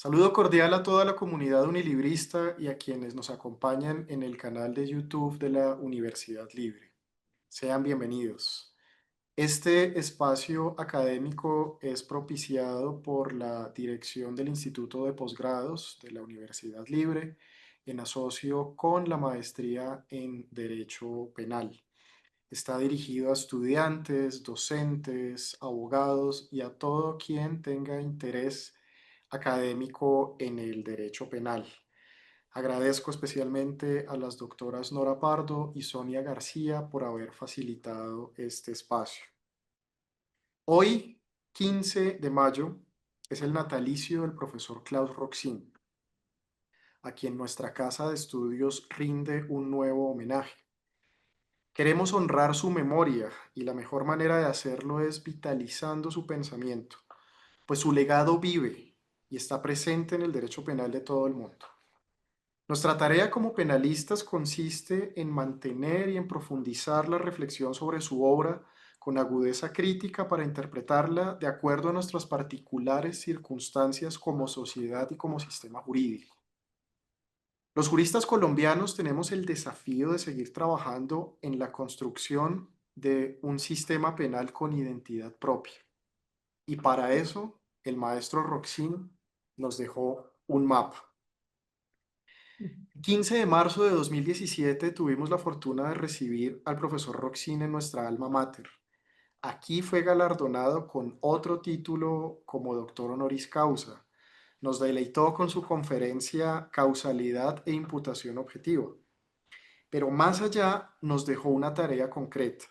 Saludo cordial a toda la comunidad unilibrista y a quienes nos acompañan en el canal de YouTube de la Universidad Libre. Sean bienvenidos. Este espacio académico es propiciado por la dirección del Instituto de Posgrados de la Universidad Libre en asocio con la maestría en Derecho Penal. Está dirigido a estudiantes, docentes, abogados y a todo quien tenga interés académico en el derecho penal. Agradezco especialmente a las doctoras Nora Pardo y Sonia García por haber facilitado este espacio. Hoy, 15 de mayo, es el natalicio del profesor Klaus Roxin, a quien nuestra casa de estudios rinde un nuevo homenaje. Queremos honrar su memoria y la mejor manera de hacerlo es vitalizando su pensamiento, pues su legado vive y está presente en el derecho penal de todo el mundo. Nuestra tarea como penalistas consiste en mantener y en profundizar la reflexión sobre su obra con agudeza crítica para interpretarla de acuerdo a nuestras particulares circunstancias como sociedad y como sistema jurídico. Los juristas colombianos tenemos el desafío de seguir trabajando en la construcción de un sistema penal con identidad propia. Y para eso, el maestro Roxin nos dejó un mapa. El 15 de marzo de 2017 tuvimos la fortuna de recibir al profesor Roxin en nuestra alma mater. Aquí fue galardonado con otro título como doctor honoris causa. Nos deleitó con su conferencia Causalidad e Imputación Objetiva. Pero más allá nos dejó una tarea concreta,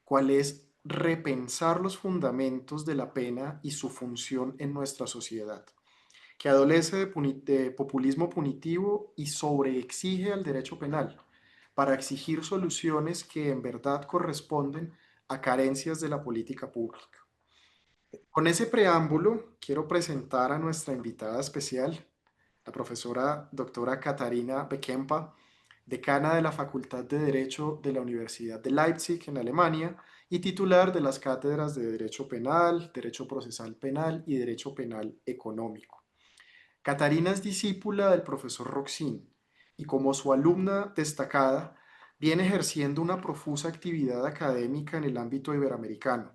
cuál es repensar los fundamentos de la pena y su función en nuestra sociedad, que adolece de populismo punitivo y sobreexige al derecho penal para exigir soluciones que en verdad corresponden a carencias de la política pública. Con ese preámbulo, quiero presentar a nuestra invitada especial, la profesora doctora Katharina Bekempa, decana de la Facultad de Derecho de la Universidad de Leipzig en Alemania y titular de las cátedras de Derecho Penal, Derecho Procesal Penal y Derecho Penal Económico. Katharina es discípula del profesor Roxin y como su alumna destacada viene ejerciendo una profusa actividad académica en el ámbito iberoamericano.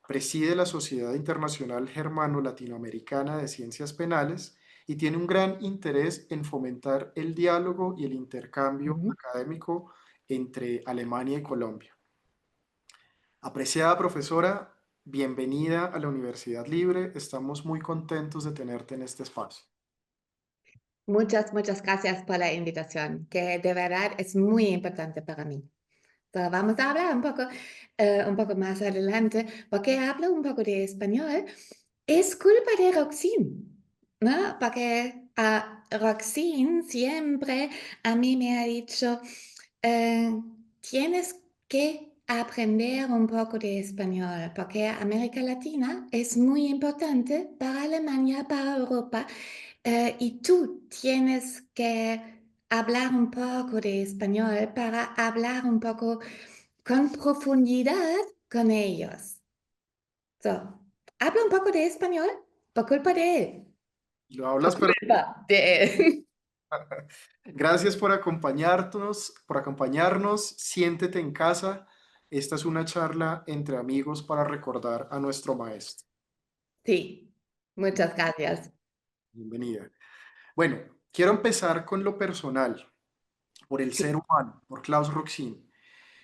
Preside la Sociedad Internacional Germano-Latinoamericana de Ciencias Penales y tiene un gran interés en fomentar el diálogo y el intercambio Ujú. académico entre Alemania y Colombia. Apreciada profesora, bienvenida a la Universidad Libre. Estamos muy contentos de tenerte en este espacio. Muchas gracias por la invitación, que de verdad es muy importante para mí. So, vamos a hablar un poco más adelante, porque hablo un poco de español. Es culpa de Roxin, ¿no? Porque Roxin siempre a mí me ha dicho, eh, tienes que aprender un poco de español, porque América Latina es muy importante para Alemania, para Europa. Y tú tienes que hablar un poco de español para hablar un poco con profundidad con ellos. So, hablo un poco de español por culpa de él. Lo Por hablas, pero culpa de él. gracias por acompañarnos. Siéntete en casa. Esta es una charla entre amigos para recordar a nuestro maestro. Sí, muchas gracias. Bienvenida. Bueno, quiero empezar con lo personal, por el ser Sí, humano, por Klaus Roxin,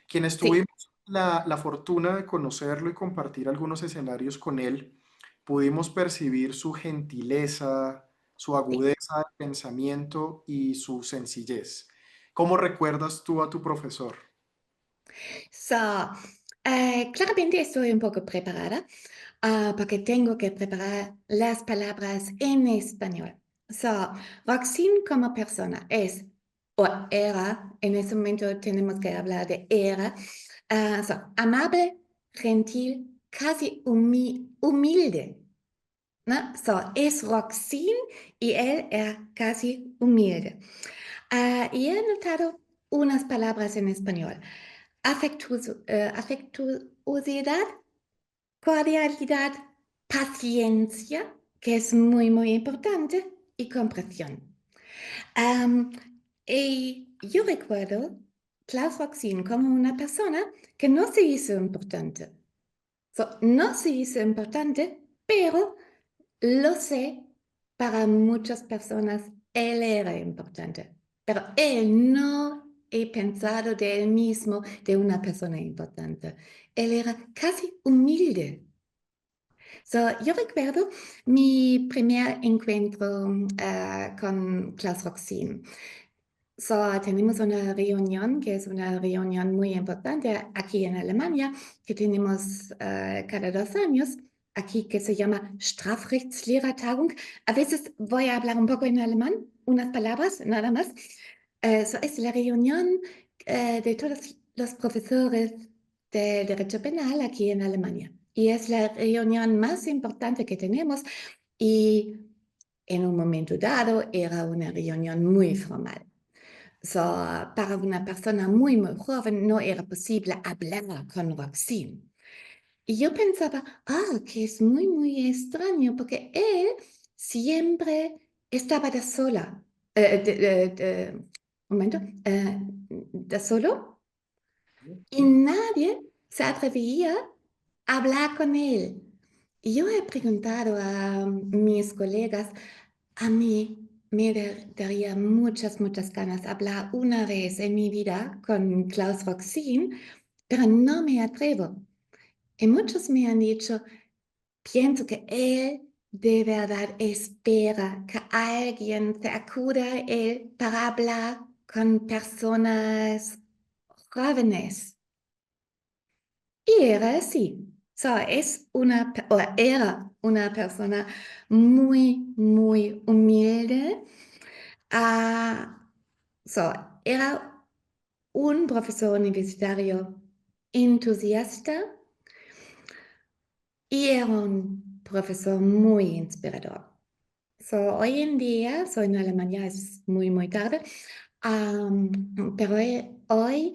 quienes sí. tuvimos la fortuna de conocerlo y compartir algunos escenarios con él. Pudimos percibir su gentileza, su Sí. agudeza de pensamiento y su sencillez. ¿Cómo recuerdas tú a tu profesor? So, claramente estoy un poco preparada, porque tengo que preparar las palabras en español. So, Roxin como persona es o era, en ese momento tenemos que hablar de era, so, amable, gentil, casi humilde, ¿no? So, es Roxin y él era casi humilde. Y he notado unas palabras en español. Afectuosidad, cordialidad, paciencia, que es muy importante, y comprensión. Am, y yo recuerdo Klaus Roxin como una persona que no se hizo importante. No se hizo importante, pero lo sé, para muchas personas él era importante, pero él no he pensado de él mismo de una persona importante. Él era casi humilde. Yo recuerdo mi primer encuentro con Klaus Roxin. Tenemos una reunión que es una reunión muy importante aquí en Alemania, que tenemos cada 2 años, aquí que se llama Strafrechtslehrertagung. A veces voy a hablar un poco en alemán, unas palabras nada más. Es la reunión de todos los profesores de derecho penal aquí en Alemania. Y es la reunión más importante que tenemos y en un momento dado era una reunión muy formal. Para una persona muy, muy joven no era posible hablar con Roxine. Y yo pensaba, que es muy, muy extraño porque él siempre estaba de sola. Un momento, de solo y Sí. nadie se atrevía a hablar con él. Y yo he preguntado a mis colegas, a mí me daría muchas, muchas ganas hablar una vez en mi vida con Klaus Roxin, pero no me atrevo. Y muchos me han dicho, pienso que él de verdad espera que alguien se acuda a él para hablar con personas jóvenes. Y era así. Era una persona muy, muy humilde. Ah, so, Era un profesor universitario entusiasta y era un profesor muy inspirador. Hoy en día, en Alemania, es muy, muy tarde, am, pero hoy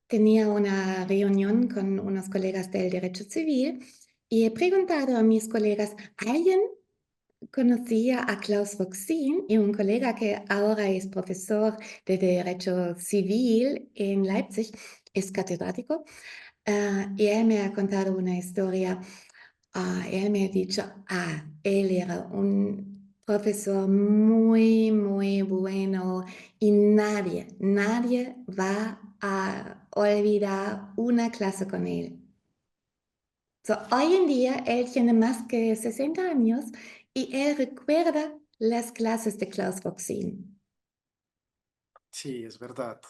tenía una reunión con unos colegas del derecho civil y he preguntado a mis colegas, ¿alguien conocía a Klaus Roxin? Y un colega que ahora es profesor de derecho civil en Leipzig, es catedrático, y él me ha contado una historia. Él me ha dicho, él era un profesor muy, muy bueno y nadie va a olvidar una clase con él. Hoy en día él tiene más que 60 años y él recuerda las clases de Klaus Roxin. Sí, es verdad.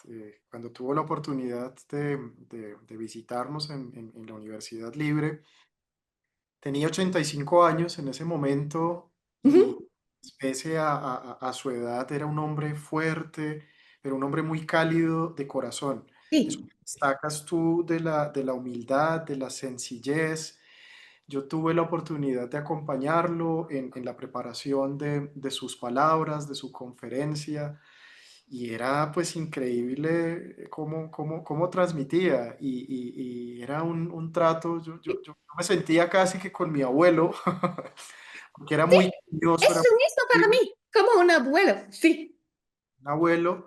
Cuando tuvo la oportunidad de visitarnos en la Universidad Libre, tenía 85 años en ese momento y Ujú. pese a su edad era un hombre fuerte, pero un hombre muy cálido de corazón. Eso Sí. que destacas tú de la humildad, de la sencillez. Yo tuve la oportunidad de acompañarlo en la preparación de sus palabras, de su conferencia, y era pues increíble cómo transmitía, y era un trato, yo me sentía casi que con mi abuelo, porque era Sí, muy cariñoso, es era lo mismo para muy mí, como un abuelo, sí. un abuelo,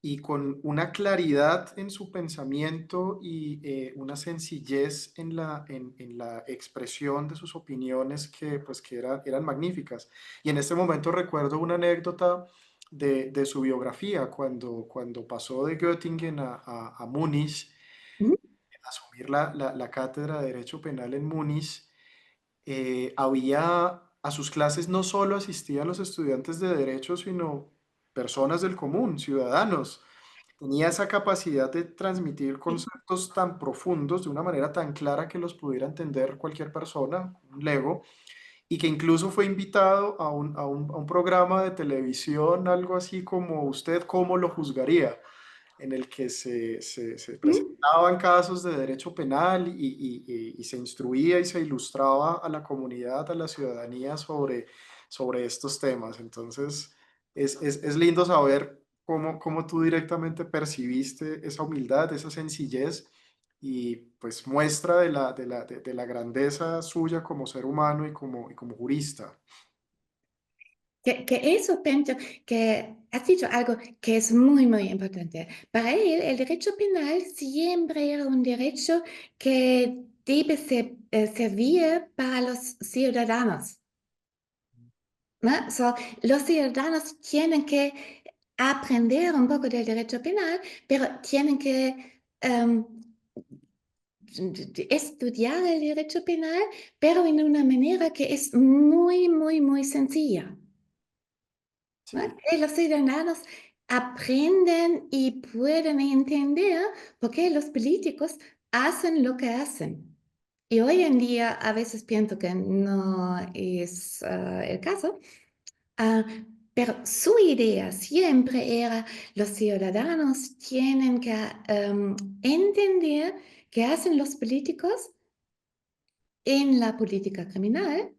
y con una claridad en su pensamiento y una sencillez en la expresión de sus opiniones que, pues, eran magníficas. Y en este momento recuerdo una anécdota de su biografía, cuando pasó de Göttingen a Múnich, Ujú. a asumir la cátedra de Derecho Penal en Múnich. A sus clases no solo asistían los estudiantes de Derecho, sino personas del común, ciudadanos. Tenía esa capacidad de transmitir Sí. conceptos tan profundos de una manera tan clara que los pudiera entender cualquier persona, un lego, y que incluso fue invitado a un programa de televisión, algo así como Usted cómo lo juzgaría, en el que se Ujú. presentaban casos de derecho penal y se instruía y se ilustraba a la comunidad, a la ciudadanía sobre estos temas. Entonces, es lindo saber cómo tú directamente percibiste esa humildad, esa sencillez, y pues muestra de la grandeza suya como ser humano y como jurista. Que eso pienso que has dicho algo que es muy, muy importante. Para él, el derecho penal siempre era un derecho que debe servir para los ciudadanos, ¿no? Los ciudadanos tienen que aprender un poco del derecho penal, pero tienen que estudiar el derecho penal, pero en una manera que es muy, muy, muy sencilla. ¿No? Sí. Que los ciudadanos aprenden y pueden entender por qué los políticos hacen lo que hacen. Y hoy en día a veces pienso que no es el caso, ah, pero su idea siempre era los ciudadanos tienen que entender qué hacen los políticos en la política criminal.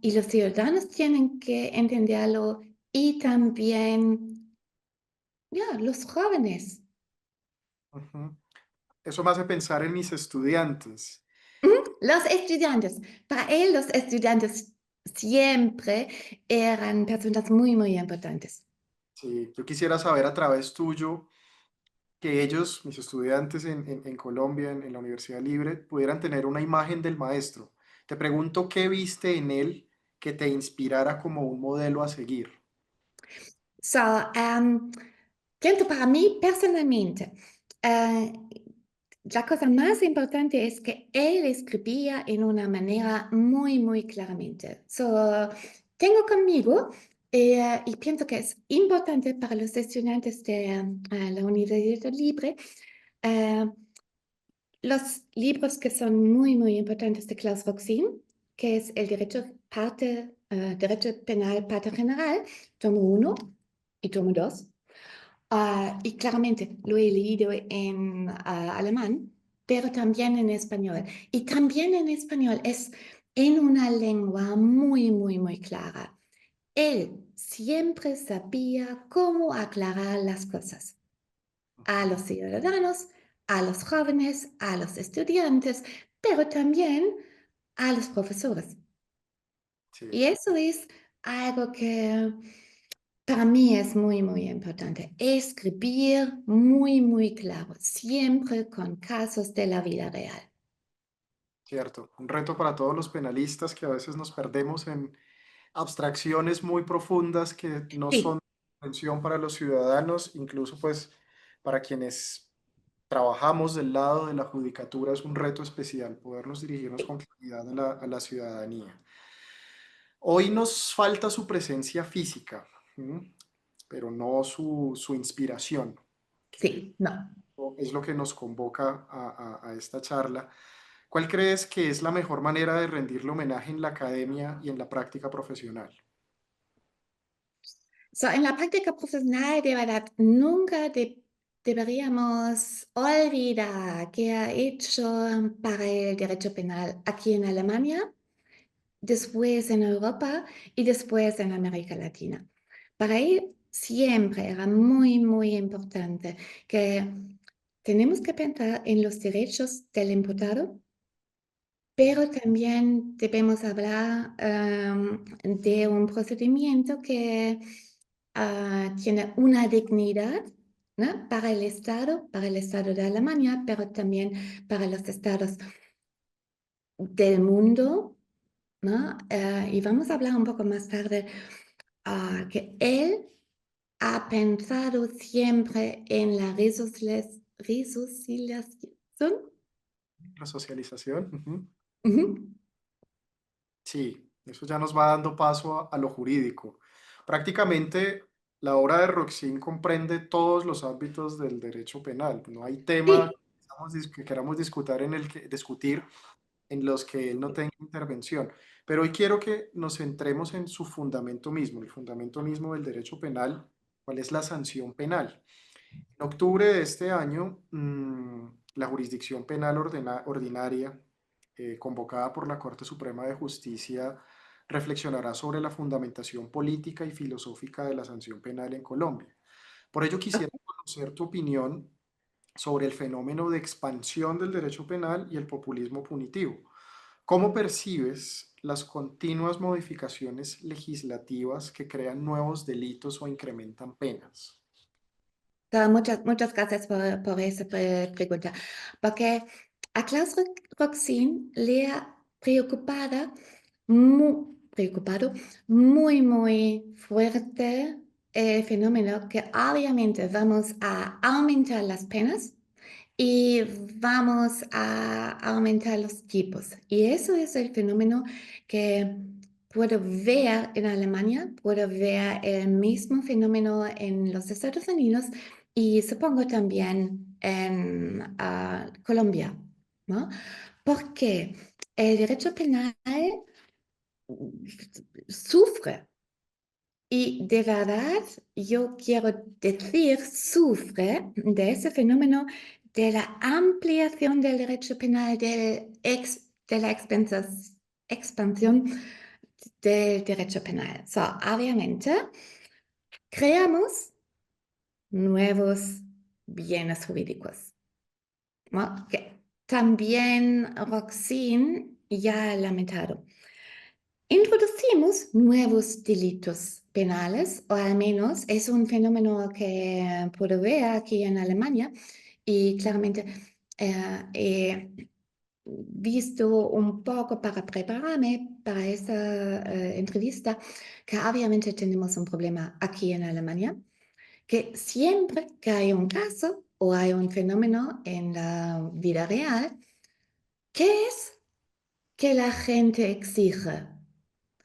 Y los ciudadanos tienen que entenderlo y también, ya, los jóvenes. Ujú. Eso me hace pensar en mis estudiantes. Los estudiantes. Para él, los estudiantes siempre eran personas muy, muy importantes. Sí, yo quisiera saber a través tuyo que ellos, mis estudiantes en Colombia, en la Universidad Libre, pudieran tener una imagen del maestro. Te pregunto qué viste en él que te inspirara como un modelo a seguir. So, pienso para mí personalmente, eh, la cosa más importante es que él escribía en una manera muy, muy claramente. Tengo conmigo, y pienso que es importante para los estudiantes de la Universidad Libre, eh, los libros que son muy, muy importantes de Klaus Roxin, que es el derecho penal parte general, tomo uno y tomo 2. Y claramente lo he leído en alemán, pero también en español. Y también en español es en una lengua muy, muy, muy clara. Él siempre sabía cómo aclarar las cosas a Ujú. los ciudadanos, a los jóvenes, a los estudiantes, pero también a los profesores. Sí, Y eso es algo que para mí es muy, muy importante. Escribir muy, muy claro, siempre con casos de la vida real. cierto. Un reto para todos los penalistas que a veces nos perdemos en abstracciones muy profundas que no son Sí, atención para los ciudadanos, incluso pues para quienes trabajamos del lado de la judicatura es un reto especial podernos dirigirnos sí, con claridad a la ciudadanía. Hoy nos falta su presencia física, ¿m? Pero no su inspiración, que sí, no. es lo que nos convoca a esta charla. ¿Cuál crees que es la mejor manera de rendirle homenaje en la academia y en la práctica profesional? En la práctica profesional, de verdad, nunca deberíamos olvidar que ha hecho para el derecho penal aquí en Alemania, después en Europa y después en América Latina. Para él siempre era muy, muy importante que tenemos que pensar en los derechos del imputado, pero también debemos hablar de un procedimiento que tiene una dignidad, ¿no? Para el Estado de Alemania, pero también para los estados del mundo, ¿no? Y vamos a hablar un poco más tarde que él ha pensado siempre en la resocialización. La socialización. Ujú. Ujú. Sí, eso ya nos va dando paso a lo jurídico. Prácticamente la obra de Roxin comprende todos los ámbitos del derecho penal. No hay tema Sí, que queramos discutir discutir en los que él no tenga intervención. Pero hoy quiero que nos centremos en su fundamento mismo, el fundamento mismo del derecho penal, cuál es la sanción penal. En octubre de este año, la Jurisdicción Penal Ordinaria, convocada por la Corte Suprema de Justicia, reflexionará sobre la fundamentación política y filosófica de la sanción penal en Colombia. Por ello, quisiera conocer tu opinión sobre el fenómeno de expansión del derecho penal y el populismo punitivo. ¿Cómo percibes las continuas modificaciones legislativas que crean nuevos delitos o incrementan penas? Muchas gracias por esa pregunta, porque a Klaus Roxin le ha preocupado muy fuerte el fenómeno que obviamente vamos a aumentar las penas y vamos a aumentar los tipos. Y eso es el fenómeno que puedo ver en Alemania, puedo ver el mismo fenómeno en los Estados Unidos y supongo también en Colombia, ¿no? Porque el derecho penal sufre. Y de verdad, yo quiero decir, sufre de ese fenómeno de la ampliación del derecho penal, de la expansión del derecho penal. So, obviamente, creamos nuevos bienes jurídicos, ¿no? Que también Roxin ya ha lamentado. Introducimos nuevos delitos penales, o al menos es un fenómeno que puedo ver aquí en Alemania y claramente he visto un poco para prepararme para esta entrevista que obviamente tenemos un problema aquí en Alemania, que siempre que hay un caso o hay un fenómeno en la vida real, ¿qué es que la gente exige?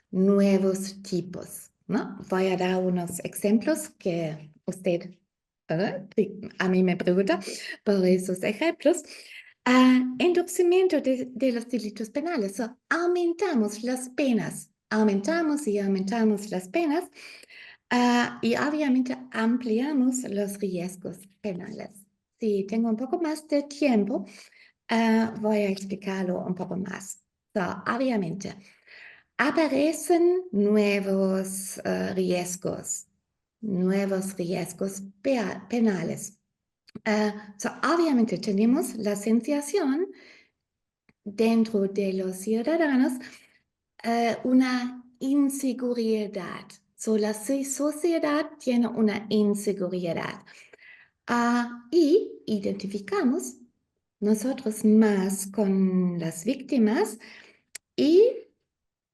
Nuevos tipos, ¿no? Voy a dar unos ejemplos que usted a mí me pregunta por esos ejemplos. Endurecimiento de los delitos penales. So, aumentamos las penas, aumentamos y aumentamos las penas y obviamente ampliamos los riesgos penales. Si tengo un poco más de tiempo, voy a explicarlo un poco más. So, obviamente, aparecen nuevos riesgos penales. So, obviamente tenemos la sensación dentro de los ciudadanos una inseguridad. So, la sociedad tiene una inseguridad. Y identificamos nosotros más con las víctimas y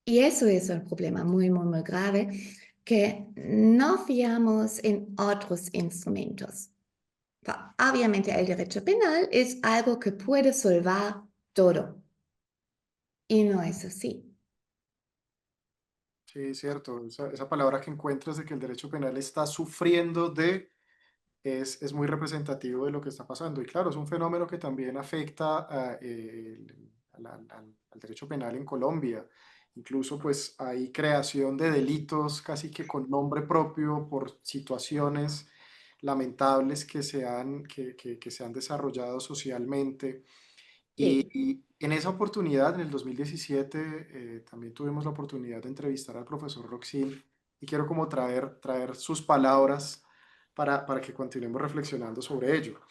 eso es un problema muy grave, que no fiamos en otros instrumentos. Obviamente el derecho penal es algo que puede solvar todo. Y no es así. Sí, cierto. Esa palabra que encuentras de que el derecho penal está sufriendo de es muy representativo de lo que está pasando. Y claro, es un fenómeno que también afecta al derecho penal en Colombia. Incluso pues hay creación de delitos casi que con nombre propio por situaciones lamentables que se han desarrollado socialmente. Sí. Y en esa oportunidad, en el 2017, también tuvimos la oportunidad de entrevistar al profesor Roxil y quiero como traer sus palabras para que continuemos reflexionando sobre ello.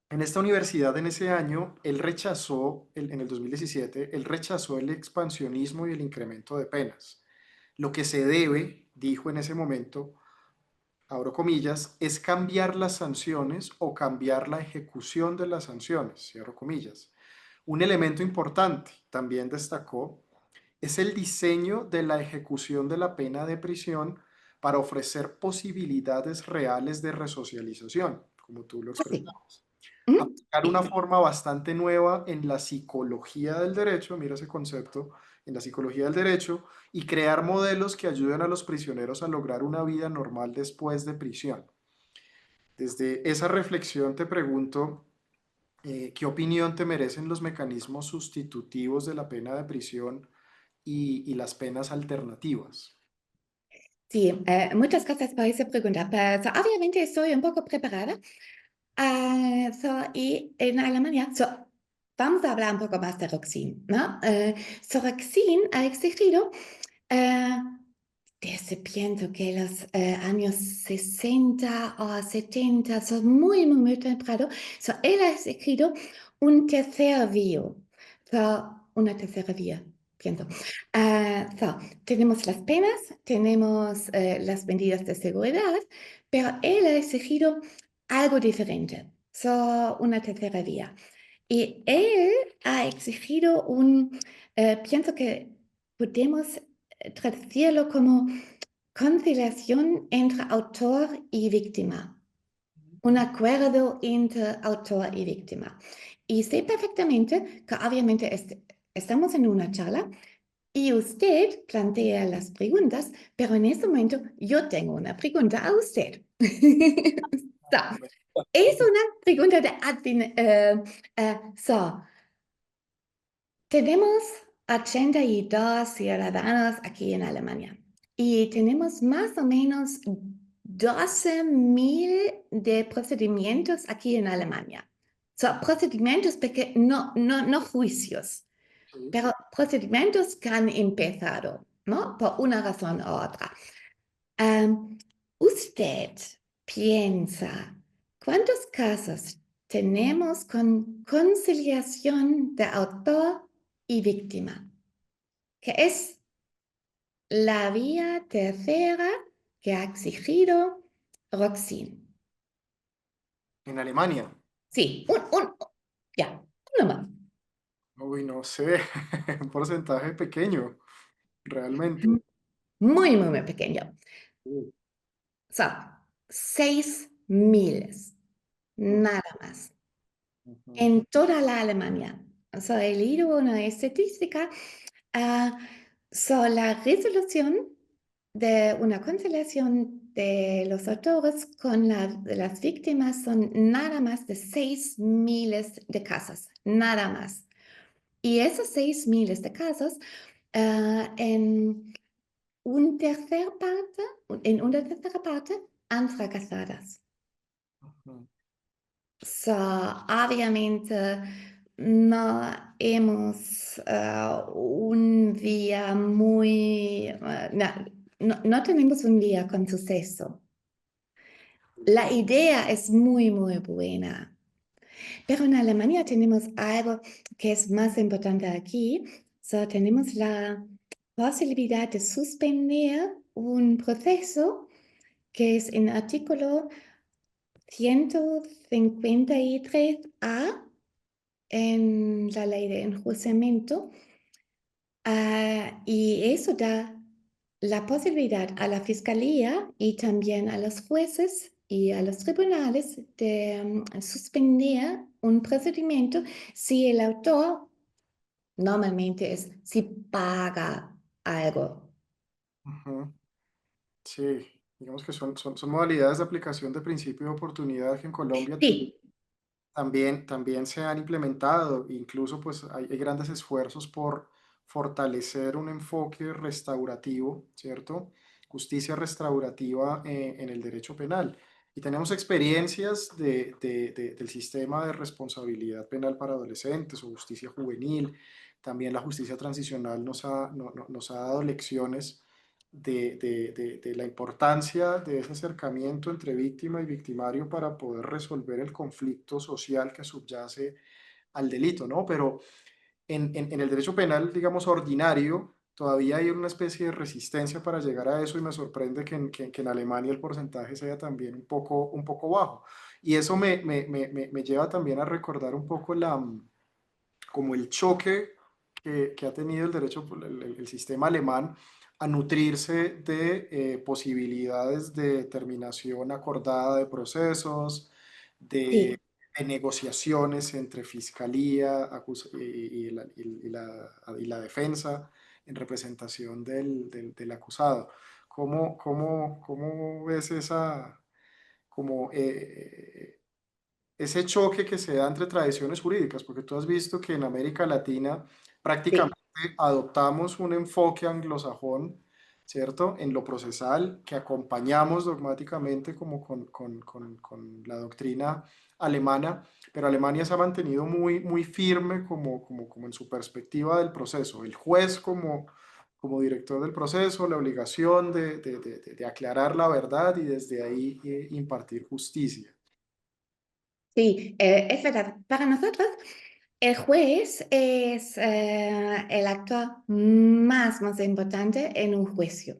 En esta universidad, en ese año, él rechazó, en el 2017, él rechazó el expansionismo y el incremento de penas. Lo que se debe, dijo en ese momento, abro comillas, es cambiar las sanciones o cambiar la ejecución de las sanciones, cierro comillas. Un elemento importante, también destacó, es el diseño de la ejecución de la pena de prisión para ofrecer posibilidades reales de resocialización, como tú lo Así. expresabas. ¿Mm? Aplicar una Sí. forma bastante nueva en la psicología del derecho, mira ese concepto, en la psicología del derecho, y crear modelos que ayuden a los prisioneros a lograr una vida normal después de prisión. Desde esa reflexión te pregunto, ¿qué opinión te merecen los mecanismos sustitutivos de la pena de prisión y las penas alternativas? Sí, muchas gracias por esa pregunta. So, obviamente estoy un poco preparada. Y en Alemania, vamos a hablar un poco más de Roxin, ¿no? Roxin ha exigido eh, desde pienso que los años 60 o 70, son muy temprano, él ha exigido un tercer vía. So, una tercera vía, pienso. Tenemos las penas, tenemos las medidas de seguridad, pero él ha exigido algo diferente, una tercera vía. Y él ha exigido pienso que podemos traducirlo como conciliación entre autor y víctima, un acuerdo entre autor y víctima. Y sé perfectamente que obviamente estamos en una charla y usted plantea las preguntas, pero en este momento yo tengo una pregunta a usted. So, es una pregunta de admin. Tenemos 82 ciudadanos aquí en Alemania y tenemos más o menos 12.000 de procedimientos aquí en Alemania. Procedimientos no juicios, Sí. pero procedimientos que han empezado, ¿no? Por una razón u otra. ¿Usted piensa cuántos casos tenemos con conciliación de autor y víctima, que es la vía tercera que ha exigido Roxin? En Alemania. Sí, ya, uno más. Uy, no sé, un porcentaje pequeño, realmente. Muy, muy, muy pequeño. Uh, So, 6.000, nada más. ujú, En toda la Alemania. He leído una estadística. ah, la resolución de una conciliación de los autores con las víctimas son nada más de 6.000 de casos, nada más. Y esos 6.000 de casos, en en una tercera parte, han fracasadas. ujú. Obviamente no hemos un día no tenemos un día con suceso. La idea es muy, muy buena, pero en Alemania tenemos algo que es más importante aquí. Tenemos la posibilidad de suspender un proceso que es en artículo 153A en la ley de enjuiciamiento, y eso da la posibilidad a la fiscalía y también a los jueces y a los tribunales de suspender un procedimiento si el autor normalmente si paga algo. Ujú. Sí, digamos que son modalidades de aplicación de principio de oportunidad que en Colombia Sí, también se han implementado. Incluso pues hay grandes esfuerzos por fortalecer un enfoque restaurativo, ¿cierto? Justicia restaurativa en el derecho penal. Y tenemos experiencias del sistema de responsabilidad penal para adolescentes o justicia juvenil. También la justicia transicional nos ha dado lecciones de la importancia de ese acercamiento entre víctima y victimario para poder resolver el conflicto social que subyace al delito, ¿no? Pero en el derecho penal, digamos, ordinario, todavía hay una especie de resistencia para llegar a eso y me sorprende que en Alemania el porcentaje sea también un poco bajo. Y eso me lleva también a recordar un poco como el choque que ha tenido el derecho, el sistema alemán a nutrirse de posibilidades de terminación acordada de procesos, de, sí, de negociaciones entre fiscalía y la defensa en representación del acusado. ¿Cómo ves como, ese choque que se da entre tradiciones jurídicas? Porque tú has visto que en América Latina sí, prácticamente adoptamos un enfoque anglosajón, ¿cierto? En lo procesal, que acompañamos dogmáticamente como con la doctrina alemana, pero Alemania se ha mantenido muy firme como en su perspectiva del proceso. El juez como director del proceso, la obligación de aclarar la verdad y desde ahí impartir justicia. sí, es verdad. Para nosotros El juez es el actor más importante en un juicio.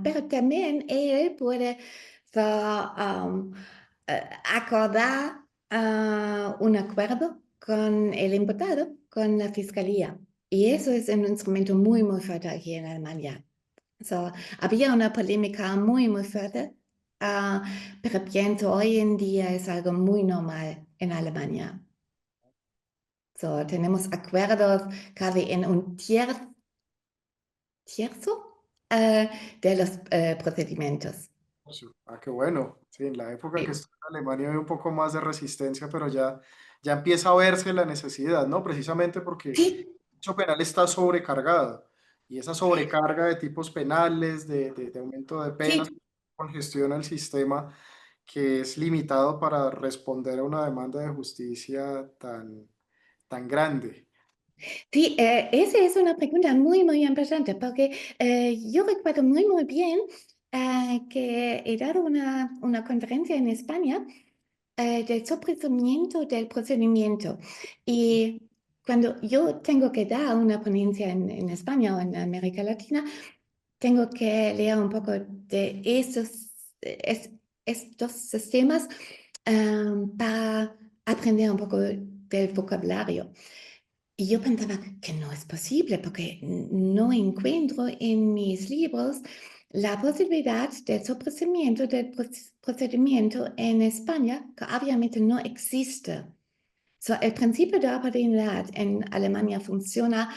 Pero también él puede so, um, acordar un acuerdo con el imputado, con la fiscalía. Y eso es un instrumento muy fuerte aquí en Alemania. So, había una polémica muy fuerte, pero pienso hoy en día es algo muy normal en Alemania. So, tenemos acuerdos casi en un tercio de los procedimientos. Sí. Ah, qué bueno. Sí, en la época que Sí, estuve en Alemania había un poco más de resistencia, pero ya empieza a verse la necesidad, ¿no? Precisamente porque el sí, derecho penal está sobrecargado y esa sobrecarga de tipos penales, de aumento de penas, sí. congestiona el sistema que es limitado para responder a una demanda de justicia tan grande. Sí, esa es una pregunta muy importante porque yo recuerdo muy bien que he dado una conferencia en España del sobrevimiento del procedimiento. Y cuando yo tengo que dar una ponencia en España o en América Latina, tengo que leer un poco de estos sistemas para aprender un poco del vocabulario. Y yo pensaba que no es posible porque no encuentro en mis libros la posibilidad del sobreseimiento del procedimiento en España, que obviamente no existe. So, el principio de oportunidad en Alemania funciona,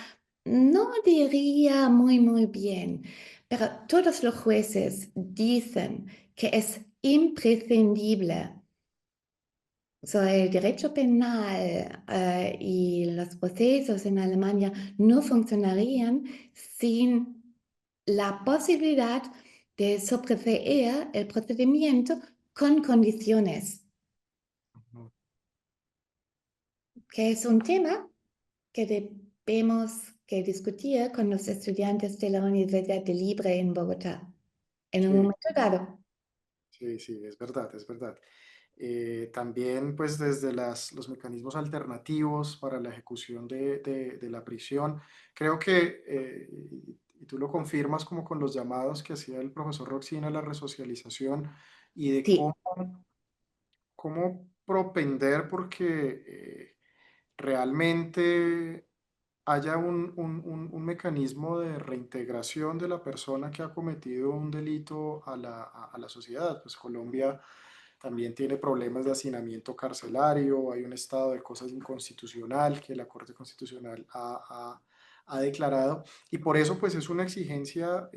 no diría muy bien, pero todos los jueces dicen que es imprescindible. So, el derecho penal y los procesos en Alemania no funcionarían sin la posibilidad de sobreseer el procedimiento con condiciones, que es un tema que debemos que discutir con los estudiantes de la Universidad de Libre en Bogotá en un Sí, momento dado. sí, sí, es verdad, es verdad. También, pues, desde los mecanismos alternativos para la ejecución de la prisión, creo que, y tú lo confirmas como con los llamados que hacía el profesor Roxina a la resocialización y de Sí, cómo propender porque realmente haya un mecanismo de reintegración de la persona que ha cometido un delito a la sociedad. Pues Colombia también tiene problemas de hacinamiento carcelario, hay un estado de cosas inconstitucional que la Corte Constitucional ha declarado y por eso pues es una exigencia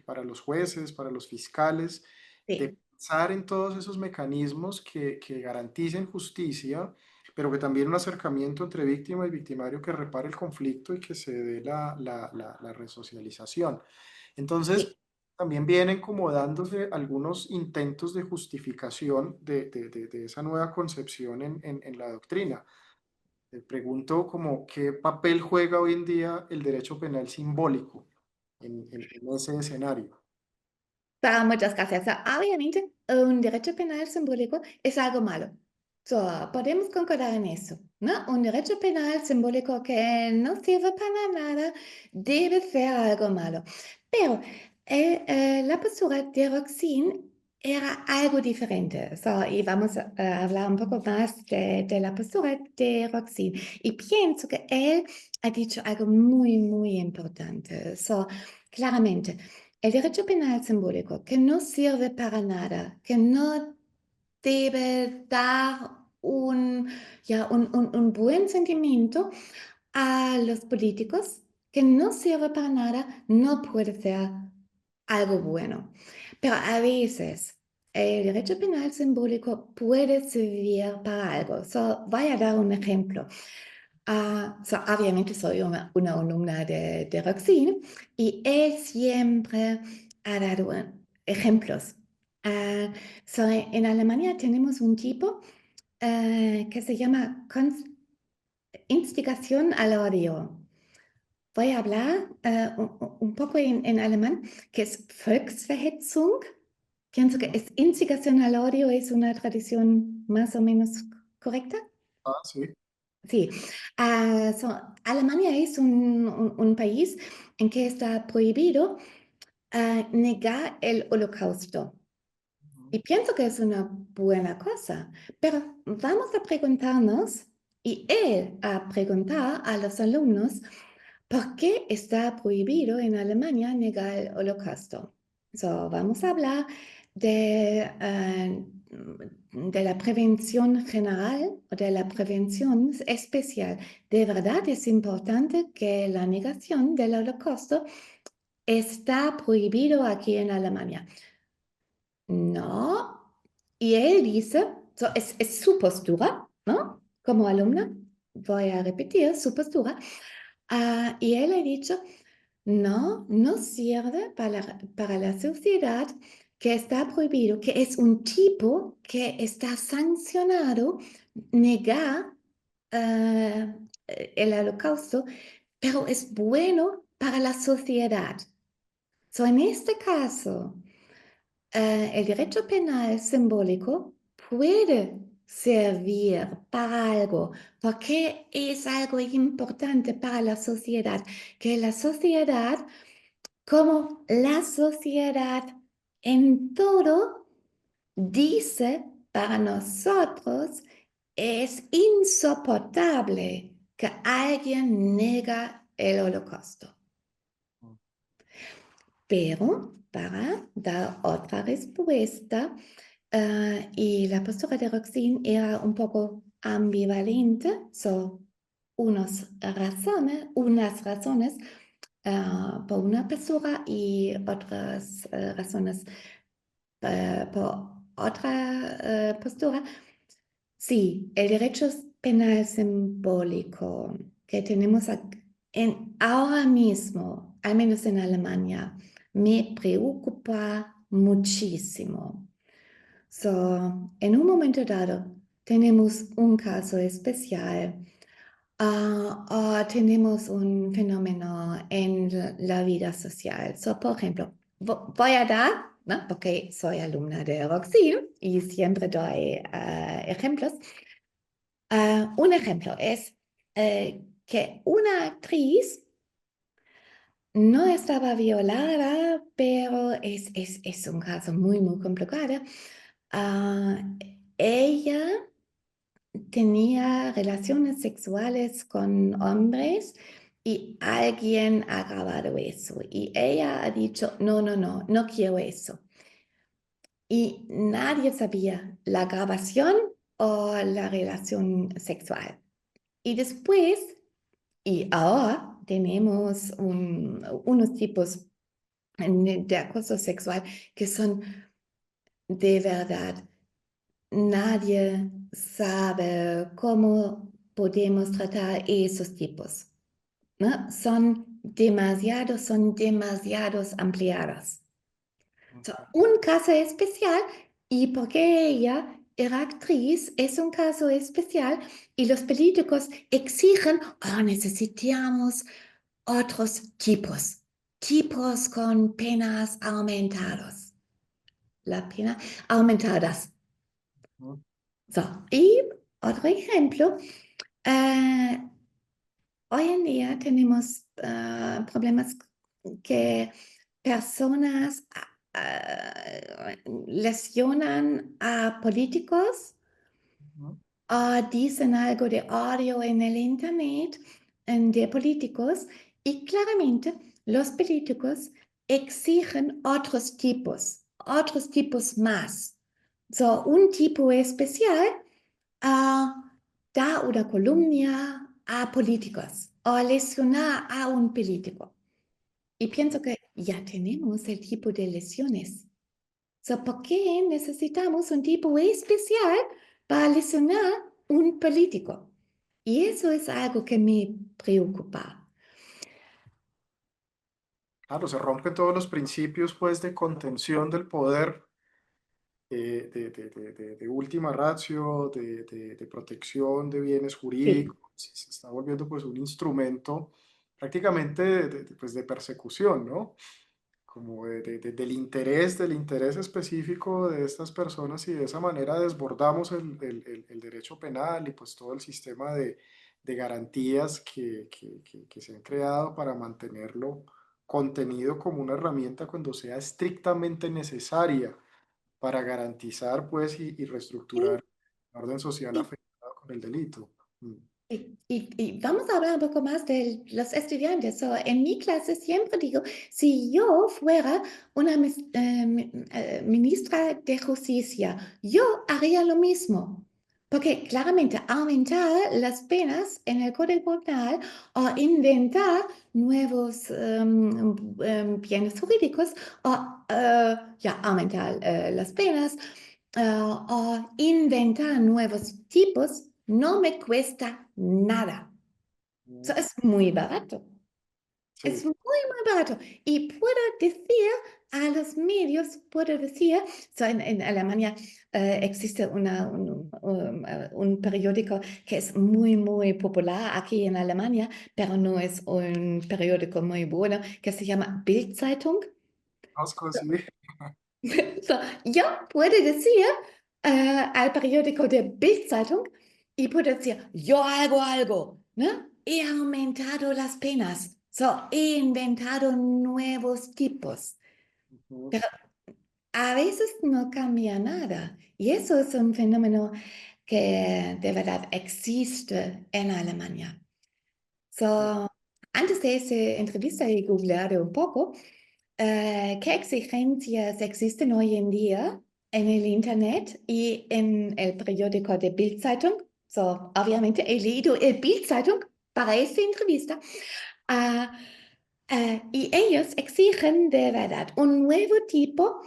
para los jueces, para los fiscales, de sí. pensar en todos esos mecanismos que garanticen justicia, pero que también un acercamiento entre víctima y victimario que repare el conflicto y que se dé la resocialización. Entonces, Sí. también vienen como dándose algunos intentos de justificación de esa nueva concepción en la doctrina. Te pregunto como qué papel juega hoy en día el derecho penal simbólico en ese escenario. Para muchas gracias. O sea, obviamente, un derecho penal simbólico es algo malo. So, podemos concordar en eso, ¿no? Un derecho penal simbólico que no sirve para nada debe ser algo malo. Pero la postura de Roxin era algo diferente. So, y vamos a hablar un poco más de la postura de Roxin. Y pienso que él ha dicho algo muy importante. So, claramente. El derecho penal simbólico, que no sirve para nada, que no debe dar un buen sentimiento a los políticos, que no sirve para nada, no puede ser algo bueno. Pero a veces el derecho penal simbólico puede servir para algo. So, voy a dar un ejemplo. So, obviamente soy una alumna de Roxin y él siempre ha dado ejemplos. Ah, so, en Alemania tenemos un tipo que se llama Instigación al odio. Voy a hablar un poco en alemán, que es Volksverhetzung. Pienso que es instigación al odio es una tradición más o menos correcta. Ah, sí. sí. Alemania es un país en que está prohibido negar el holocausto. Ujú. Y pienso que es una buena cosa, pero vamos a preguntarnos, y él a preguntar a los alumnos, ¿por qué está prohibido en Alemania negar el holocausto? Vamos a hablar de la prevención general o de la prevención especial. De verdad es importante que la negación del holocausto está prohibido aquí en Alemania. No. Y él dice, es su postura, ¿no? Como alumna, voy a repetir su postura. Y él ha dicho, no, no sirve para la sociedad que está prohibido, que es un tipo que está sancionado negar eh, el holocausto, pero es bueno para la sociedad. En este caso, el derecho penal simbólico puede servir para algo, porque es algo importante para la sociedad, que la sociedad, como la sociedad en todo, dice para nosotros, es insoportable que alguien nega el holocausto. Pero para dar otra respuesta, y la postura de Roxine era un poco ambivalente, unas razones por una postura y otras razones por otra postura. Sí, el derecho penal simbólico que tenemos ahora mismo, al menos en Alemania, me preocupa muchísimo. En un momento dado, tenemos un caso especial, o tenemos un fenómeno en la vida social. Por ejemplo, voy a dar, ¿no? Porque soy alumna de Roxy y siempre doy ejemplos. Un ejemplo es que una actriz no estaba violada, pero es un caso muy, muy complicado. Ah, ella tenía relaciones sexuales con hombres y alguien ha grabado eso. Y ella ha dicho, no, no, no, no quiero eso. Y nadie sabía la grabación o la relación sexual. Y después, y ahora tenemos unos tipos de acoso sexual que son de verdad, nadie sabe cómo podemos tratar esos tipos, ¿no? Son demasiados ampliados. Un caso especial y porque ella era actriz, es un caso especial y los políticos exigen, necesitamos otros tipos con penas aumentadas. La pena aumentadas. Ujú. Y otro ejemplo, eh, hoy en día tenemos problemas que personas lesionan a políticos Ujú. dicen algo de odio en el Internet de políticos y claramente los políticos exigen otros tipos más. Un tipo especial ah, da una calumnia a políticos o lesionar a un político. Y pienso que ya tenemos el tipo de lesiones. ¿Por qué necesitamos un tipo especial para lesionar un político? Y eso es algo que me preocupa. Claro, se rompen todos los principios pues de contención del poder, de última ratio, de protección de bienes Sí, jurídicos, y se está volviendo pues un instrumento prácticamente pues, de persecución, ¿no? Como del interés específico de estas personas y de esa manera desbordamos el derecho penal y pues todo el sistema de garantías que se han creado para mantenerlo contenido como una herramienta cuando sea estrictamente necesaria para garantizar pues y reestructurar el orden social Sí, afectado con el delito. Mm. y vamos a hablar un poco más de los estudiantes. So, en mi clase siempre digo, si yo fuera una ministra de Justicia, yo haría lo mismo. Porque claramente aumentar las penas en el Código Penal o inventar nuevos bienes jurídicos o ya, aumentar las penas o inventar nuevos tipos no me cuesta nada. So, Mm. es muy barato. Es Sí, muy, muy barato. Y puedo decir a los medios, puedo decir, so en Alemania existe un periódico que es muy, muy popular aquí en Alemania, pero no es un periódico muy bueno, que se llama Bild-Zeitung. conozco, sí. So, yo puedo decir al periódico de Bild-Zeitung y puedo decir, yo hago algo, ¿no? He aumentado las penas, so, he inventado nuevos tipos, Ujú. pero a veces no cambia nada. Y eso es un fenómeno que de verdad existe en Alemania. So, antes de esa entrevista he googleado un poco. ¿Qué exigencias existen hoy en día en el Internet y en el periódico de Bild-Zeitung? So, obviamente he leído el Bild-Zeitung para esta entrevista. Ah, y ellos exigen de verdad un nuevo tipo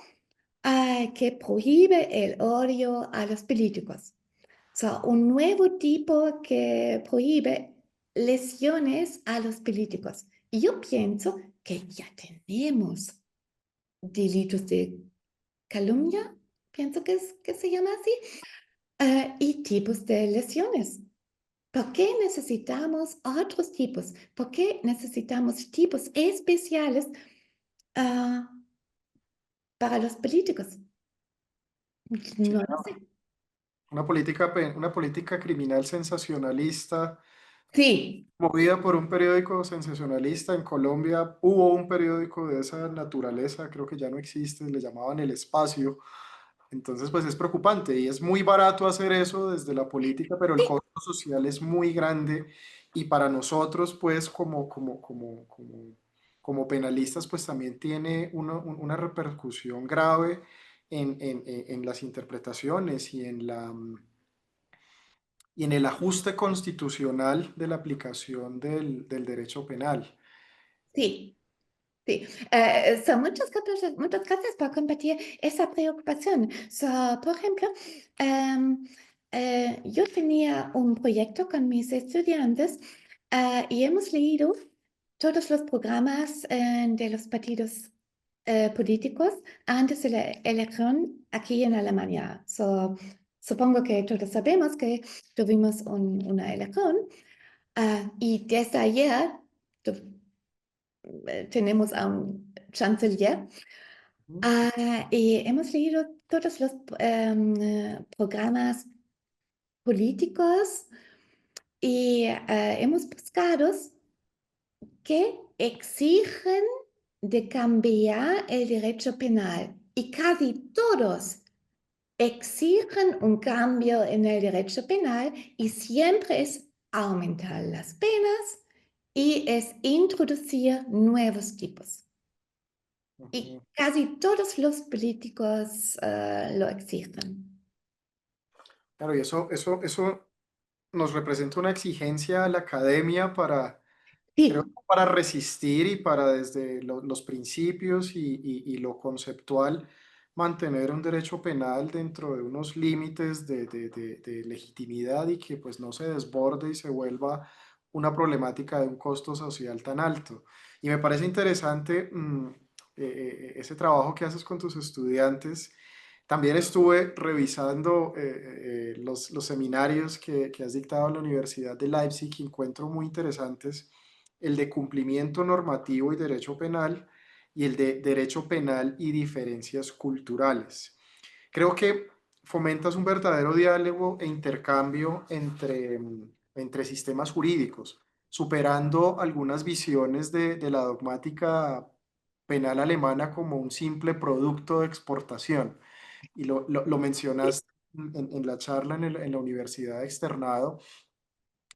que prohíbe el odio a los políticos. So, un nuevo tipo que prohíbe lesiones a los políticos. Y yo pienso que ya tenemos delitos de calumnia, pienso que se llama así, y tipos de lesiones. ¿Por qué necesitamos otros tipos? ¿Por qué necesitamos tipos especiales ah, para los políticos? Sí, No lo sé. una política criminal sensacionalista, Sí, movida por un periódico sensacionalista. En Colombia hubo un periódico de esa naturaleza, creo que ya no existe, le llamaban El Espacio. Entonces, pues es preocupante y es muy barato hacer eso desde la política, pero el sí, costo social es muy grande y para nosotros, pues como penalistas, pues también tiene una repercusión grave en las interpretaciones y en el ajuste constitucional de la aplicación del derecho penal. sí. Sí, son muchas gracias por compartir esa preocupación. So, por ejemplo, em, yo tenía un proyecto con mis estudiantes y hemos leído todos los programas de los partidos políticos antes de la elección aquí en Alemania. So, supongo que todos sabemos que tuvimos una elección y desde ayer tenemos a un chancelier y hemos leído todos los programas políticos y hemos buscado que exigen de cambiar el derecho penal y casi todos exigen un cambio en el derecho penal y siempre es aumentar las penas y es introducir nuevos tipos. Y Ujú. casi todos los políticos lo exigen. Claro, y eso nos representa una exigencia a la academia creo, Sí, para resistir y para desde los principios y lo conceptual mantener un derecho penal dentro de unos límites de legitimidad y que pues no se desborde y se vuelva una problemática de un costo social tan alto. Y me parece interesante ese trabajo que haces con tus estudiantes. También estuve revisando los seminarios que has dictado en la Universidad de Leipzig y encuentro muy interesantes el de cumplimiento normativo y derecho penal y el de derecho penal y diferencias culturales. Creo que fomentas un verdadero diálogo e intercambio entre entre sistemas jurídicos, superando algunas visiones de la dogmática penal alemana como un simple producto de exportación. Y lo mencionaste en la charla en la Universidad de Externado,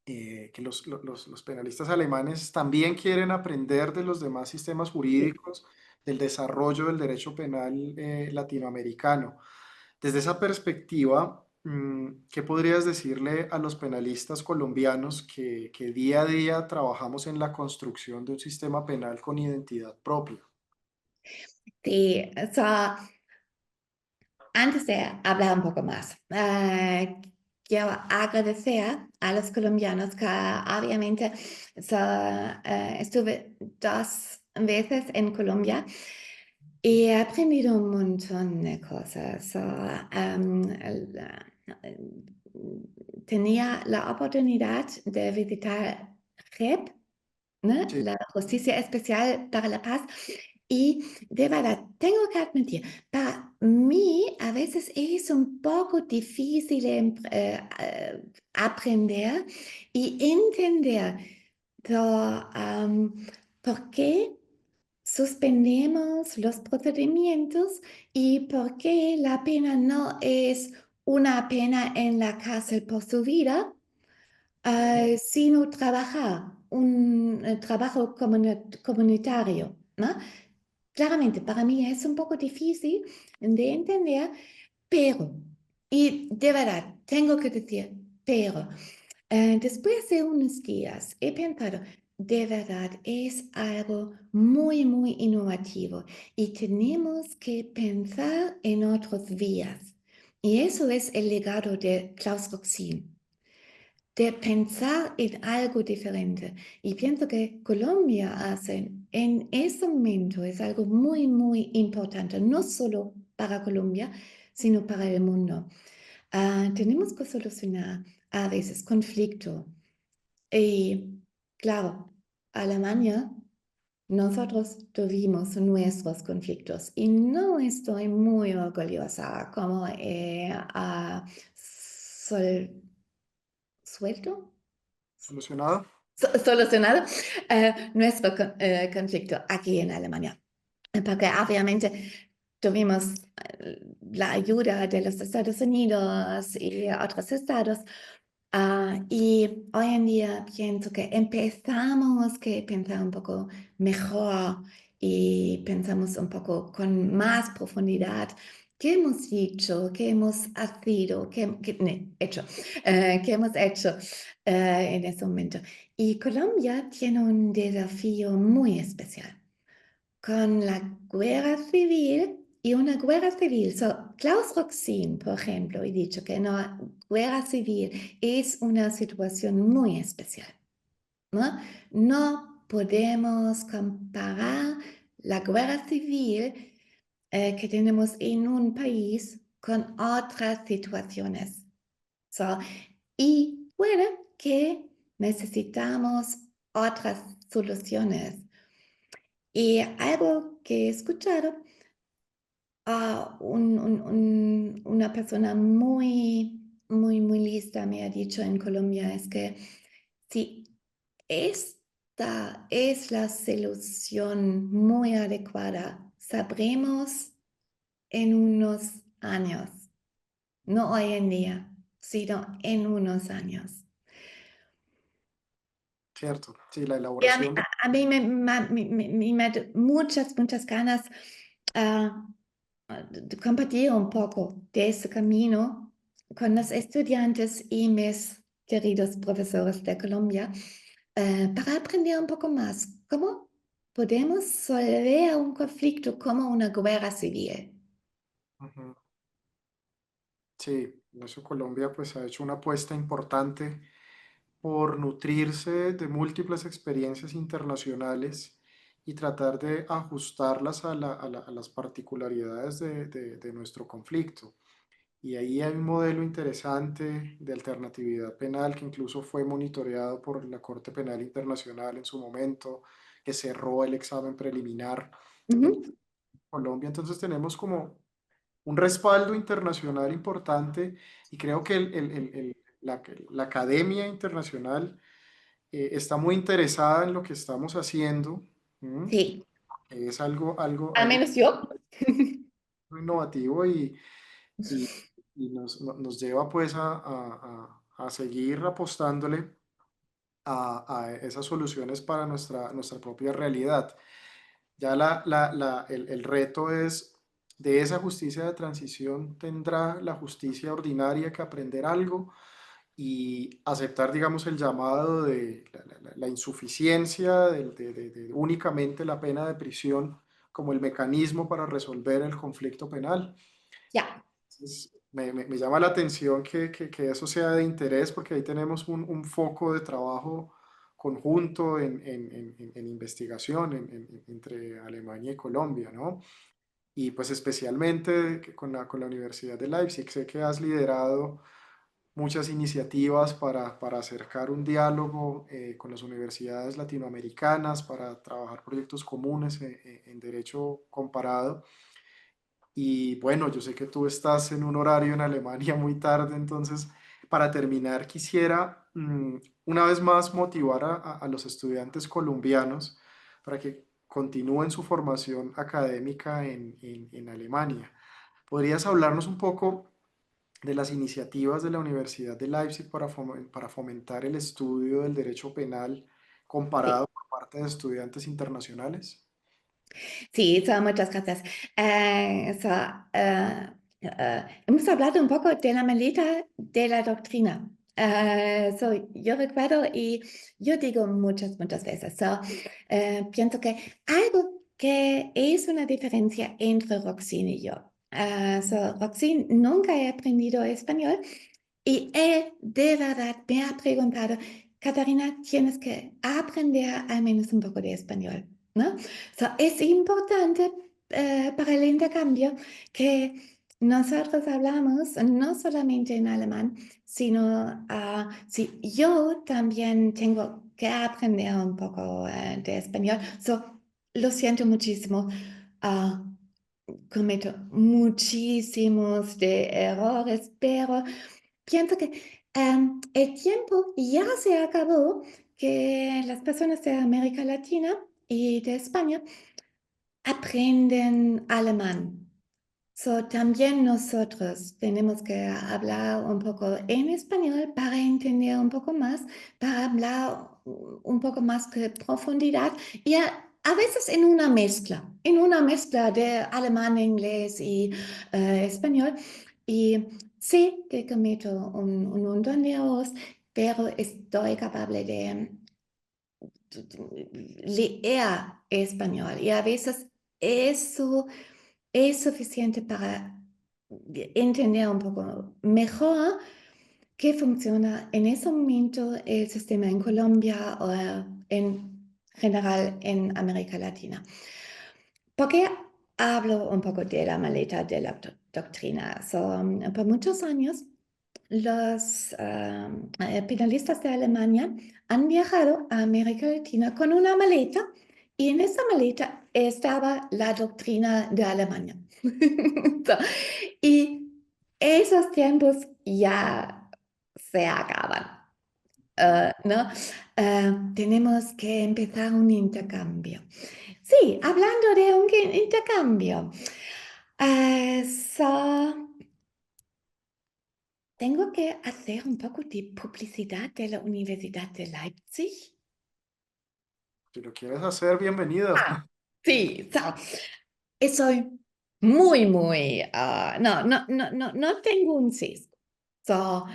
que los penalistas alemanes también quieren aprender de los demás sistemas Sí. jurídicos, del desarrollo del derecho penal latinoamericano. Desde esa perspectiva, ¿qué podrías decirle a los penalistas colombianos que día a día trabajamos en la construcción de un sistema penal con identidad propia? Sí, antes de hablar un poco más, quiero agradecer a los colombianos que obviamente estuve 2 veces en Colombia y he aprendido un montón de cosas. Tenía la oportunidad de visitar JEP, ¿no? Sí, La Justicia Especial para la Paz. Y de verdad, tengo que admitir, para mí a veces es un poco difícil aprender y entender por qué suspendemos los procedimientos y por qué la pena no es una pena en la cárcel por su vida, sino trabajar, un trabajo comunitario, ¿no? Claramente, para mí es un poco difícil de entender, pero, y de verdad, tengo que decir, pero, después de unos días he pensado, de verdad, es algo muy, muy innovativo y tenemos que pensar en otras vías. Y eso es el legado de Klaus Roxin, de pensar en algo diferente. Y pienso que Colombia hace en ese momento es algo muy, muy importante, no solo para Colombia, sino para el mundo. Tenemos que solucionar a veces conflicto. Y claro, Alemania, nosotros tuvimos nuestros conflictos y no estoy muy orgullosa como sol, suelto ¿solucionado? solucionado nuestro conflicto aquí en Alemania. Porque obviamente tuvimos la ayuda de los Estados Unidos y otros estados. Y hoy en día pienso que empezamos que pensar un poco mejor y pensamos un poco con más profundidad qué hemos dicho, qué hemos sido, hecho, qué hemos hecho en ese momento. Y Colombia tiene un desafío muy especial con la guerra civil y una guerra civil. Klaus Roxin, por ejemplo, ha dicho que una guerra civil es una situación muy especial, ¿no? No podemos comparar la guerra civil que tenemos en un país con otras situaciones. So, y puede que necesitamos otras soluciones. Y algo que he escuchado una persona muy, muy, muy lista me ha dicho en Colombia es que si esta es la solución muy adecuada, sabremos en unos años, no hoy en día, sino en unos años. Cierto, sí, la Y elaboración de... a mí me da muchas, muchas ganas ah, de compartir un poco de ese camino con los estudiantes y mis queridos profesores de Colombia para aprender un poco más cómo podemos solver un conflicto como una guerra civil. Ujú. Sí, en eso Colombia pues ha hecho una apuesta importante por nutrirse de múltiples experiencias internacionales y tratar de ajustarlas a las particularidades de nuestro conflicto. Y ahí hay un modelo interesante de alternatividad penal que incluso fue monitoreado por la Corte Penal Internacional en su momento, que cerró el examen preliminar en Ujú. Colombia. Entonces tenemos como un respaldo internacional importante y creo que la academia internacional está muy interesada en lo que estamos haciendo. ¿M? Sí, Es al algo menos yo. muy innovativo y- y nos lleva pues a seguir apostándole a esas soluciones para nuestra propia realidad. Ya el reto es, de esa justicia de transición tendrá la justicia ordinaria que aprender algo y aceptar, digamos, el llamado de la insuficiencia de únicamente la pena de prisión como el mecanismo para resolver el conflicto penal. Ja, Entonces, me llama la atención que eso sea de interés porque ahí tenemos un foco de trabajo conjunto en investigación entre Alemania y Colombia, ¿no? Y pues especialmente con la Universidad de Leipzig, sé que has liderado muchas iniciativas para acercar un diálogo con las universidades latinoamericanas, para trabajar proyectos comunes en derecho comparado. Y bueno, yo sé que tú estás en un horario en Alemania muy tarde, entonces para terminar quisiera una vez más motivar a los estudiantes colombianos para que continúen su formación académica en Alemania. ¿Podrías hablarnos un poco de las iniciativas de la Universidad de Leipzig para fomentar el estudio del derecho penal sí. comparado por parte de estudiantes internacionales? Sí, so, muchas gracias. So, hemos hablado un poco de la maleta de la doctrina. So, yo recuerdo y yo digo muchas veces, so, pienso que algo que es una diferencia entre Roxine y yo. So, Roxine nunca ha aprendido español y él de verdad me ha preguntado, Catarina, tienes que aprender al menos un poco de español, ¿no? So, es importante para el intercambio que nosotros hablamos no solamente en alemán, sino si yo también tengo que aprender un poco de español. So, lo siento muchísimo. ah, Cometo muchísimos de errores, pero pienso que el tiempo ya se acabó que las personas de América Latina y de España aprenden alemán. So, también nosotros tenemos que hablar un poco en español para entender un poco más, para hablar un poco más de profundidad y a veces en una mezcla de alemán, inglés y español. Y sé que cometo un montón de errores, pero estoy capaz de leer español y a veces eso es suficiente para entender un poco mejor qué funciona en ese momento el sistema en Colombia o en general en América Latina. ¿Por qué hablo un poco de la maleta de la doctrina? So, por muchos años los penalistas de Alemania han viajado a América Latina con una maleta y en esa maleta estaba la doctrina de Alemania. So, y esos tiempos ya se acaban, ¿no? Tenemos que empezar un intercambio. Sí, hablando de un intercambio. So, tengo que hacer un poco de publicidad de la Universidad de Leipzig. Si lo quieres hacer, bienvenido. Sí, so, soy muy, no tengo un sesgo. So,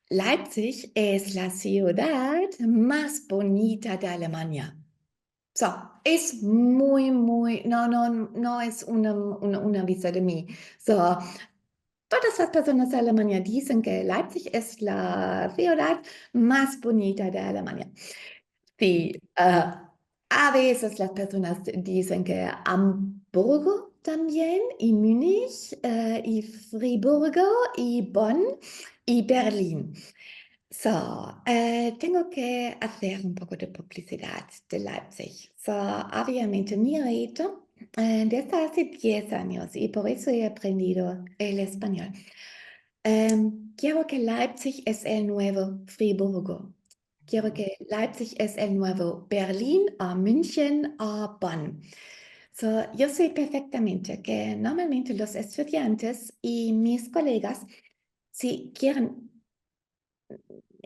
Leipzig es la ciudad más bonita de Alemania. So, es no es una visa de mí. So, todas las personas de Alemania dicen que Leipzig es la ciudad más bonita de Alemania. Sí, a veces las personas dicen que Hamburgo también, y Múnich, y Friburgo, y Bonn, y Berlín. So, tengo que hacer un poco de publicidad de Leipzig. So, obviamente mi reto desde hace 10 años y por eso he aprendido el español. Quiero que Leipzig es el nuevo Friburgo. Quiero Ujú. que Leipzig es el nuevo Berlín o München o Bonn. So, yo sé perfectamente que normalmente los estudiantes y mis colegas, si quieren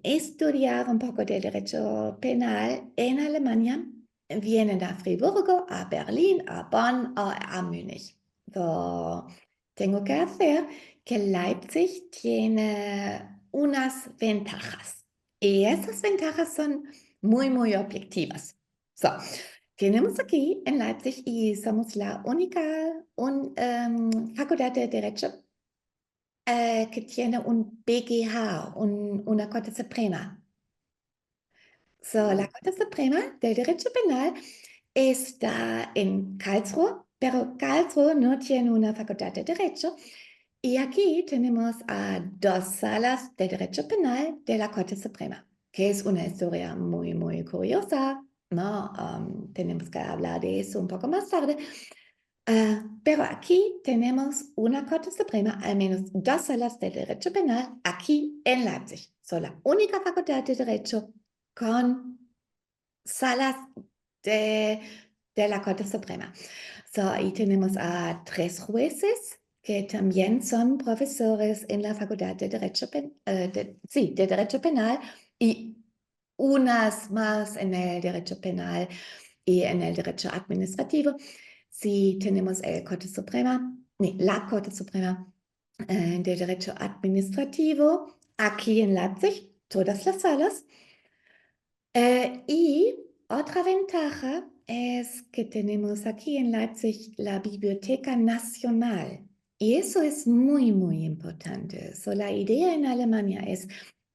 estudiar un poco de derecho penal en Alemania, vienen a Friburgo, a Berlín, a Bonn o a Múnich. So, tengo que hacer que Leipzig tiene unas ventajas. Y esas ventajas son muy, muy objetivas. So, tenemos aquí en Leipzig y somos la única facultad de Derecho que tiene un BGH, una Corte Suprema. So, la Corte Suprema del Derecho Penal está en Karlsruhe, pero Karlsruhe no tiene una facultad de Derecho. Y aquí tenemos a dos salas de Derecho Penal de la Corte Suprema, que es una historia muy, muy curiosa, ¿no? Tenemos que hablar de eso un poco más tarde. Pero aquí tenemos una Corte Suprema, al menos dos salas de Derecho Penal, aquí en Leipzig. Soy la única facultad de Derecho con salas de, de la Corte Suprema. So, ahí tenemos a tres jueces que también son profesores en la Facultad de Derecho, sí, de Derecho Penal y unas más en el Derecho Penal y en el Derecho Administrativo. Sí, tenemos el Corte Suprema, nee, la Corte Suprema de Derecho Administrativo aquí en Leipzig, todas las salas. Y otra ventaja es que tenemos aquí en Leipzig la Biblioteca Nacional. Y eso es muy, muy importante. So, la idea en Alemania es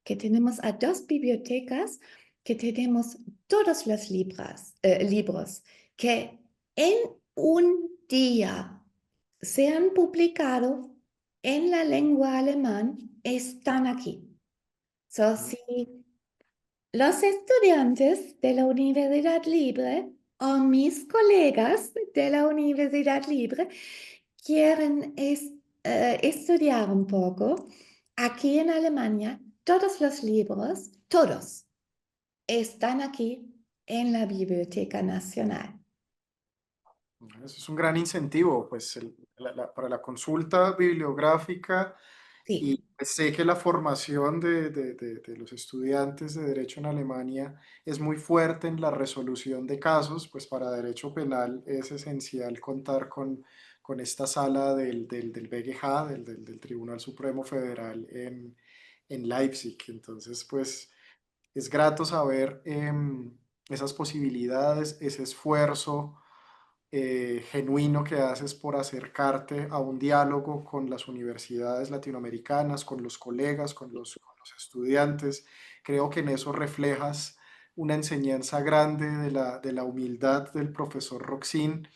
que tenemos a dos bibliotecas que tenemos todos los libros que en un día se han publicado en la lengua alemán, están aquí. So, Ujú. si los estudiantes de la Universidad Libre o mis colegas de la Universidad Libre quieren estudiar un poco. Aquí en Alemania, todos los libros, todos, están aquí en la Biblioteca Nacional. Eso es un gran incentivo, pues, para la consulta bibliográfica. Y Sí, pues, sé que la formación de los estudiantes de derecho en Alemania es muy fuerte en la resolución de casos, pues para derecho penal es esencial contar con esta sala del BGH, del Tribunal Supremo Federal en Leipzig. Entonces, pues es grato saber esas posibilidades, ese esfuerzo genuino que haces por acercarte a un diálogo con las universidades latinoamericanas, con los colegas, con los estudiantes. Creo que en eso reflejas una enseñanza grande de la humildad del profesor Roxin,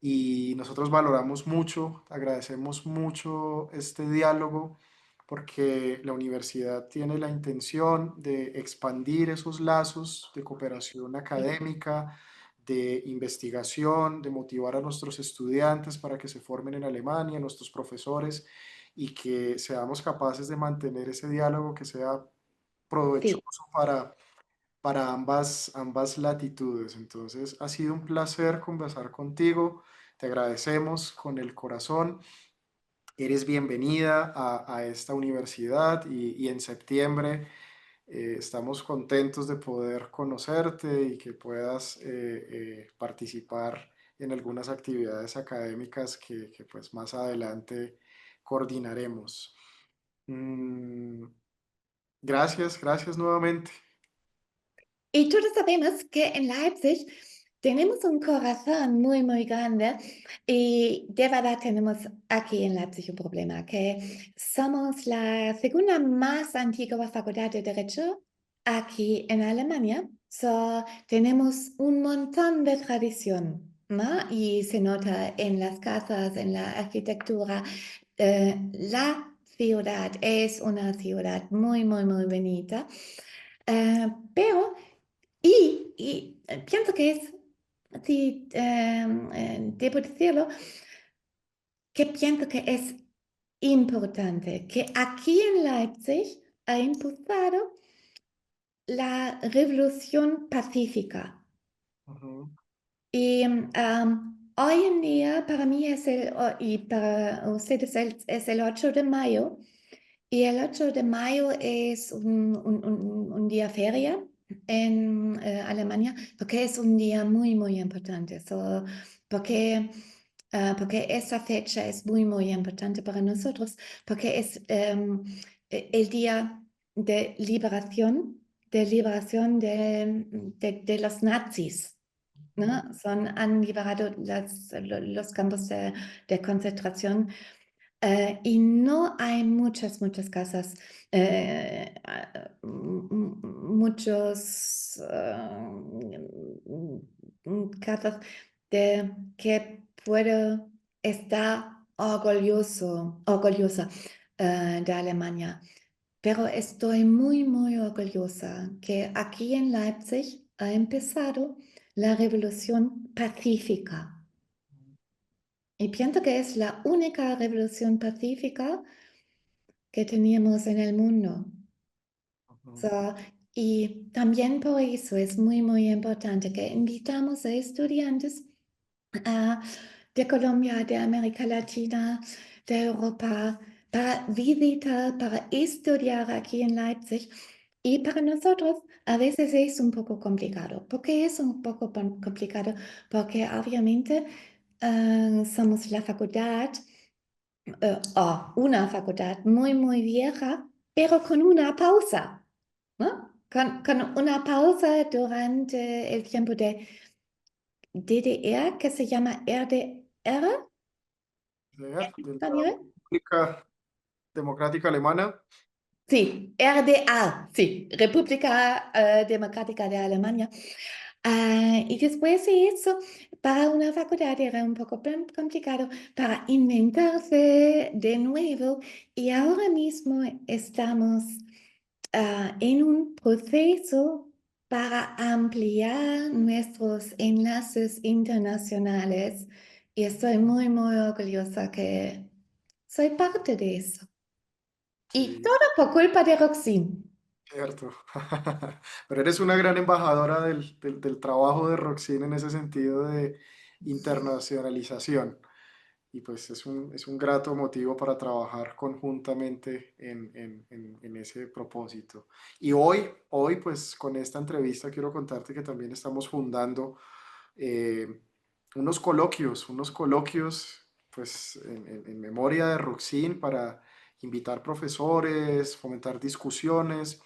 y nosotros valoramos mucho, agradecemos mucho este diálogo porque la universidad tiene la intención de expandir esos lazos de cooperación sí, académica, de investigación, de motivar a nuestros estudiantes para que se formen en Alemania, nuestros profesores, y que seamos capaces de mantener ese diálogo que sea sí. provechoso para ambas latitudes. Entonces, ha sido un placer conversar contigo. Te agradecemos con el corazón. Eres bienvenida a esta universidad y en septiembre estamos contentos de poder conocerte y que puedas participar en algunas actividades académicas que pues más adelante coordinaremos. Mm, gracias, gracias nuevamente. Y todos sabemos que en Leipzig tenemos un corazón muy, muy grande y de verdad tenemos aquí en Leipzig un problema, que somos la segunda más antigua facultad de Derecho aquí en Alemania. So, tenemos un montón de tradición, ¿no? Y se nota en las casas, en la arquitectura. La ciudad es una ciudad muy, muy, muy bonita. Pero pienso que es, sí, debo decirlo, que pienso que es importante que aquí en Leipzig ha impulsado la revolución pacífica. Ujú, Y hoy en día para mí y para ustedes es el 8 de mayo. Y el 8 de mayo es un día feria en Alemania, porque es un día muy, muy importante. Porque, porque esa fecha es muy, muy importante para nosotros, porque es el día de liberación de los nazis. ujú, ¿No? Han liberado los campos de concentración y no hay muchas casas, muchos casas que puedo estar orgullosa de Alemania. Pero estoy muy, muy orgullosa que aquí en Leipzig ha empezado la revolución pacífica. Y pienso que es la única revolución pacífica que teníamos en el mundo. ujú. So, y también por eso es muy, muy importante que invitamos a estudiantes ah, de Colombia, de América Latina, de Europa, para visitar, para estudiar aquí en Leipzig. Y para nosotros a veces es un poco complicado. ¿Por qué es un poco complicado? Porque obviamente somos la facultad una facultad muy, muy vieja, pero con una pausa, ¿no? Con una pausa durante el tiempo de DDR, que se llama RDR en De la español. República Democrática Alemana. Sí, RDA, sí, República Democrática de Alemania. Y después de eso, para una facultad era un poco complicado para inventarse de nuevo y ahora mismo estamos en un proceso para ampliar nuestros enlaces internacionales y estoy muy, muy orgullosa que soy parte de eso. Y Sí, todo por culpa de Roxin. cierto. Pero eres una gran embajadora del trabajo de Roxine en ese sentido de internacionalización. Y pues es un grato motivo para trabajar conjuntamente en ese propósito. Y hoy, pues con esta entrevista quiero contarte que también estamos fundando eh, unos coloquios, pues en memoria de Roxin para invitar profesores, fomentar discusiones.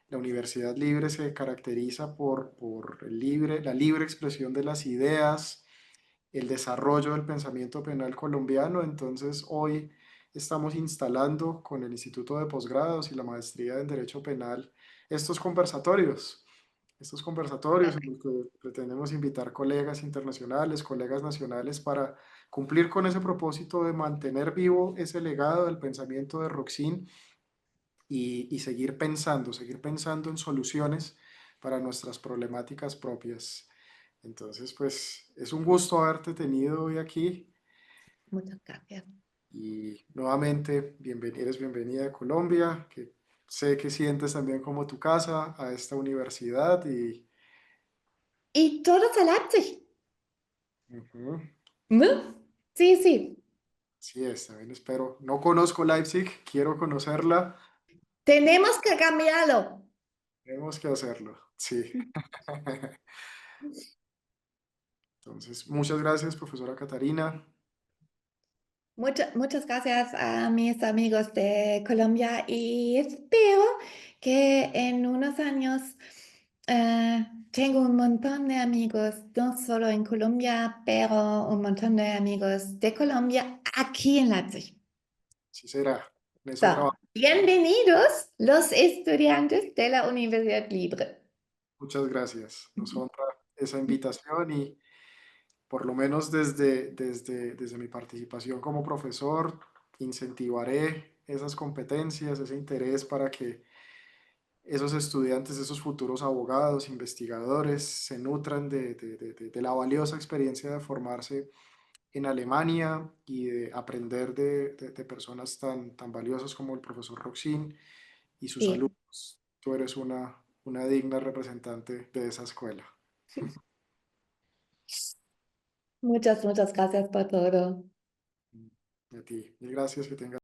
La Universidad Libre se caracteriza por la libre expresión de las ideas, el desarrollo del pensamiento penal colombiano. Entonces, hoy estamos instalando con el Instituto de Posgrados y la Maestría en Derecho Penal estos conversatorios, en los que pretendemos invitar colegas internacionales, colegas nacionales para cumplir con ese propósito de mantener vivo ese legado del pensamiento de Roxin y seguir pensando en soluciones para nuestras problemáticas propias. Entonces, pues es un gusto haberte tenido hoy aquí Muchas gracias. y nuevamente eres bienvenida a Colombia, que sé que sientes también como tu casa a esta universidad y Y todos a Leipzig. ujú, ¿No? Sí, sí. sí es, también espero. No conozco Leipzig, quiero conocerla, Tenemos que cambiarlo. tenemos que hacerlo, sí. Entonces, muchas gracias, profesora Catarina. Muchas gracias a mis amigos de Colombia y espero que en unos años tengo un montón de amigos, no solo en Colombia, pero un montón de amigos de Colombia aquí en Leipzig. Sí será, en eso So, trabajo. bienvenidos los estudiantes de la Universidad Libre. Muchas gracias. Nos honra esa invitación y por lo menos desde mi participación como profesor, incentivaré esas competencias, ese interés para que esos estudiantes, esos futuros abogados, investigadores, se nutran de la valiosa experiencia de formarse en Alemania y de aprender de personas tan valiosas como el profesor Roxin y sus Sí, alumnos. Tú eres una digna representante de esa escuela. muchas, muchas gracias por todo. A ti. Mil gracias, que tengas